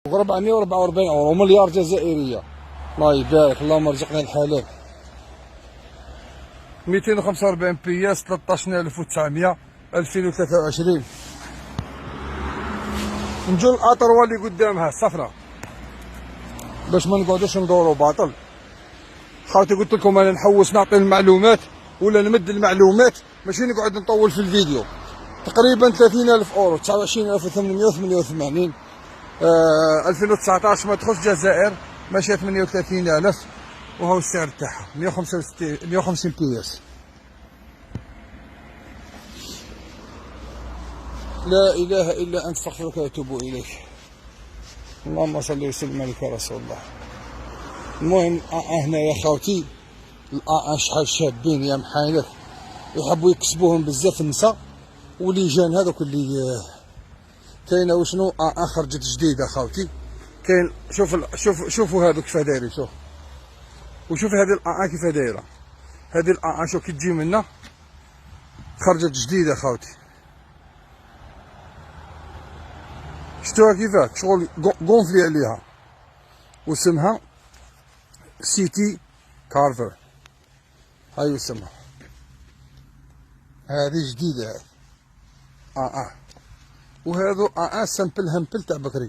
444 اورو، مليار جزائريه. الله يبارك، اللهم ارزقنا الحلال. 245 بياس، 13900، 2023. نجو الاطروه اللي قدامها الصفراء باش ما نقعدوش ندورو باطل. خاوتي قلت لكم انا نحوس نعطي المعلومات ولا نمد المعلومات، ماشي نقعد نطول في الفيديو. تقريبا 30000 اورو، 29888. 2019 ما تخص الجزائر ماشيه 38000، وهو السعر تاعها 150 بياس. لا اله الا انت، استغفرك واتوب اليك. اللهم صل وسلم عليك يا رسول الله. المهم هنا يا خاوتي شحال شابين يا محايلك، يحبوا يكسبوهم بزاف النساء وليجان هذوك اللي كاينه. وشنو خرجت جديده خاوتي، كاين شوفوا هذوك كيفاه دايرين. وشوف هذه كيفاه دايره. هذه شوف كي تجي منا خرجت جديده خاوتي، شفتوها كيفاه شغل قونفلي عليها، واسمها سيتي كارفر. هاي اسمها، هذه جديده. وهذو سامبل همبل تاع بكري.